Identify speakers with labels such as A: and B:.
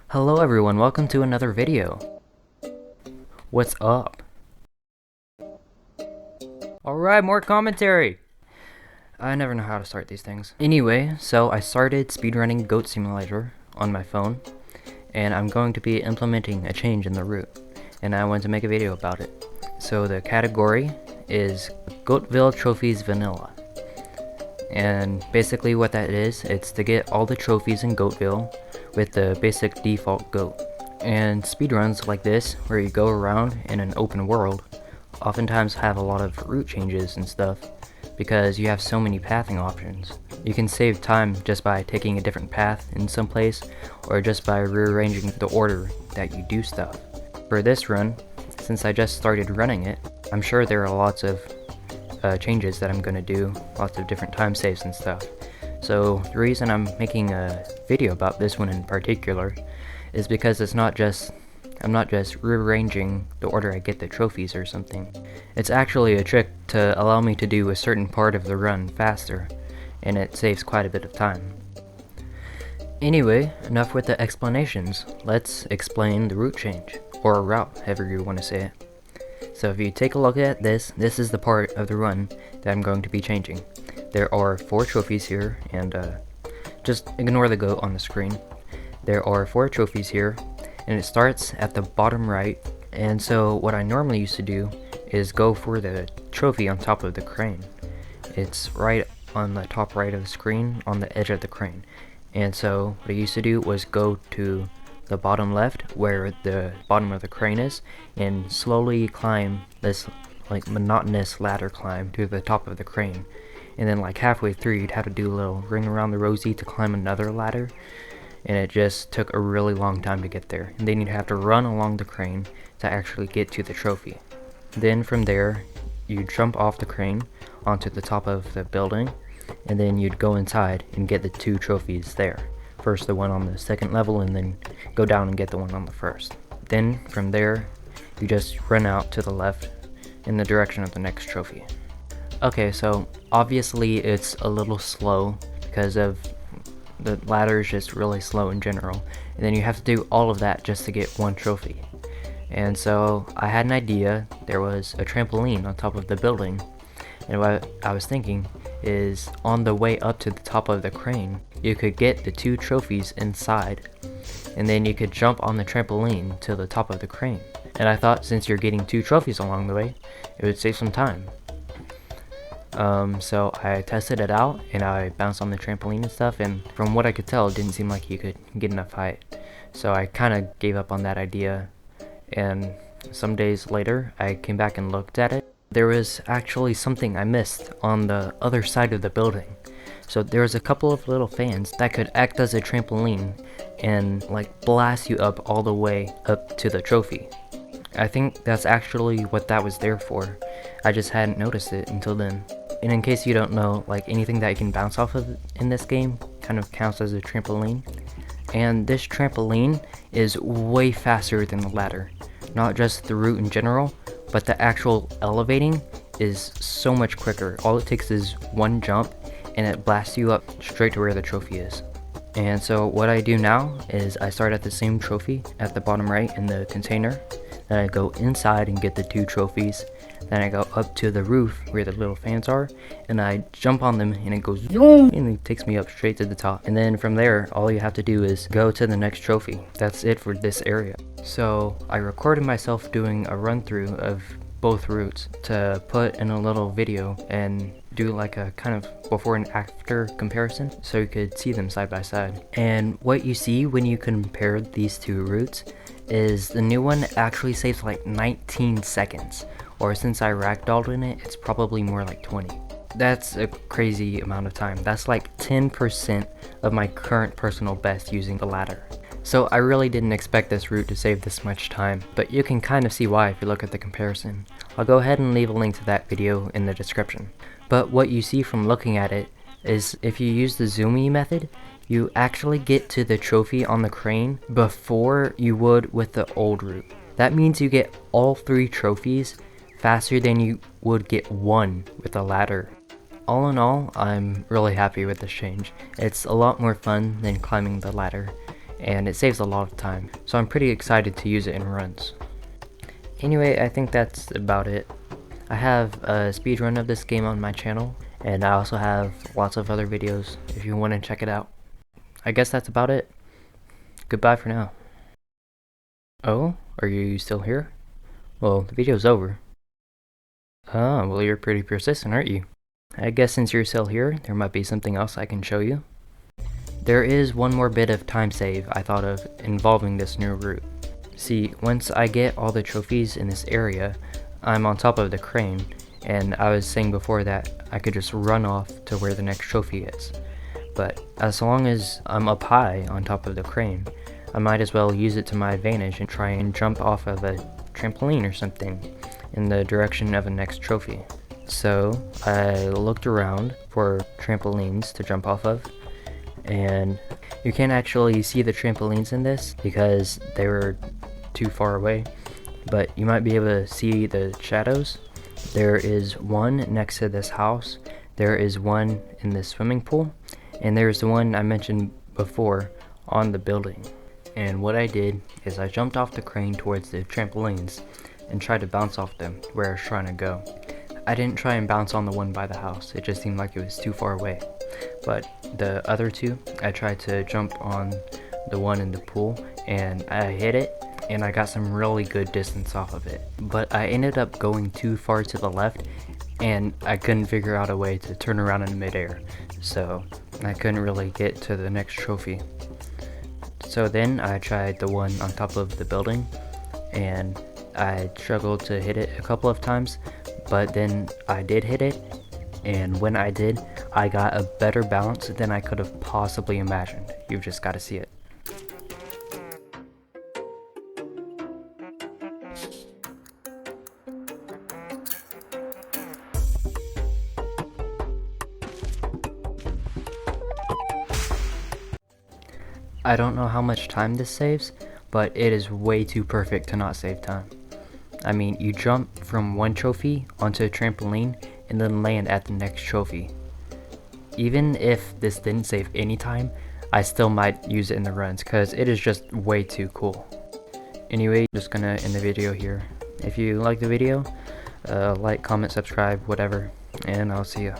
A: Hello everyone, welcome to another video. What's up? Alright, more commentary! I never know how to start these things. Anyway, so I started speedrunning Goat Simulator on my phone, and I'm going to be implementing a change in the route, and I want to make a video about it. So the category is Goatville Trophies Vanilla. And basically what that is, it's to get all the trophies in Goatville with the basic default goat. And speedruns like this, where you go around in an open world, oftentimes have a lot of route changes and stuff, because you have so many pathing options. You can save time just by taking a different path in some place, or just by rearranging the order that you do stuff. For this run, since I just started running it, I'm sure there are lots of changes that I'm gonna do, lots of different time saves and stuff. So the reason I'm making a video about this one in particular is because I'm not just rearranging the order I get the trophies or something. It's actually a trick to allow me to do a certain part of the run faster, and it saves quite a bit of time. Anyway, enough with the explanations. Let's explain the route change, or route, however you want to say it. So if you take a look at this is the part of the run that I'm going to be changing. There are 4 trophies here, and just ignore the goat on the screen. There are 4 trophies here, and it starts at the bottom right. And so what I normally used to do is go for the trophy on top of the crane. It's right on the top right of the screen, on the edge of the crane. And so what I used to do was go to the bottom left, where the bottom of the crane is, and slowly climb this like monotonous ladder climb to the top of the crane. And then like halfway through, you'd have to do a little ring around the rosy to climb another ladder, and it just took a really long time to get there. And then you'd have to run along the crane to actually get to the trophy. Then from there, you'd jump off the crane onto the top of the building, and then you'd go inside and get the 2 trophies there. First the one on the second level, and then go down and get the one on the first. Then from there, you just run out to the left in the direction of the next trophy. Okay, so obviously it's a little slow because of the ladder is just really slow in general, and then you have to do all of that just to get 1 trophy. And so I had an idea. There was a trampoline on top of the building, and what I was thinking is on the way up to the top of the crane, you could get the 2 trophies inside, and then you could jump on the trampoline to the top of the crane. And I thought, since you're getting 2 trophies along the way, it would save some time. So I tested it out, and I bounced on the trampoline and stuff, and from what I could tell, it didn't seem like you could get enough height. So I kind of gave up on that idea, and some days later, I came back and looked at it. There was actually something I missed on the other side of the building. So there was a couple of little fans that could act as a trampoline and like blast you up all the way up to the trophy. I think that's actually what that was there for. I just hadn't noticed it until then. And in case you don't know, like anything that you can bounce off of in this game kind of counts as a trampoline. And this trampoline is way faster than the ladder. Not just the route in general, but the actual elevating is so much quicker. All it takes is 1 jump, and it blasts you up straight to where the trophy is. And so what I do now is I start at the same trophy at the bottom right in the container. Then I go inside and get the 2 trophies. Then I go up to the roof where the little fans are, and I jump on them, and it goes zoom, and it takes me up straight to the top. And then from there, all you have to do is go to the next trophy. That's it for this area. So I recorded myself doing a run through of both routes to put in a little video and do like a kind of before and after comparison so you could see them side by side. And what you see when you compare these 2 routes is the new one actually saves like 19 seconds, or since I ragdolled in it, it's probably more like 20. That's a crazy amount of time. That's like 10% of my current personal best using the ladder. So I really didn't expect this route to save this much time, but you can kind of see why if you look at the comparison. I'll go ahead and leave a link to that video in the description. But what you see from looking at it is if you use the zoomy method, you actually get to the trophy on the crane before you would with the old route. That means you get all 3 trophies faster than you would get 1 with a ladder. All in all, I'm really happy with this change. It's a lot more fun than climbing the ladder, and it saves a lot of time, so I'm pretty excited to use it in runs. Anyway, I think that's about it. I have a speedrun of this game on my channel, and I also have lots of other videos if you want to check it out. I guess that's about it. Goodbye for now. Oh, are you still here? Well, the video's over. Oh, well, you're pretty persistent, aren't you? I guess since you're still here, there might be something else I can show you. There is one more bit of time save I thought of involving this new route. See, once I get all the trophies in this area, I'm on top of the crane, and I was saying before that I could just run off to where the next trophy is. But as long as I'm up high on top of the crane, I might as well use it to my advantage and try and jump off of a trampoline or something in the direction of the next trophy. So I looked around for trampolines to jump off of, and you can't actually see the trampolines in this because they were too far away, but you might be able to see the shadows. There is one next to this house, there is one in the swimming pool, and there's the one I mentioned before on the building. And what I did is I jumped off the crane towards the trampolines and tried to bounce off them where I was trying to go. I didn't try and bounce on the one by the house, it just seemed like it was too far away. But the other two, I tried to jump on the one in the pool and I hit it, and I got some really good distance off of it. But I ended up going too far to the left and I couldn't figure out a way to turn around in midair, so I couldn't really get to the next trophy. So then I tried the one on top of the building, and I struggled to hit it a couple of times, but then I did hit it, and when I did, I got a better bounce than I could have possibly imagined. You've just got to see it. I don't know how much time this saves, but it is way too perfect to not save time. I mean, you jump from one trophy onto a trampoline and then land at the next trophy. Even if this didn't save any time, I still might use it in the runs because it is just way too cool. Anyway, just gonna end the video here. If you like the video, like, comment, subscribe, whatever, and I'll see ya.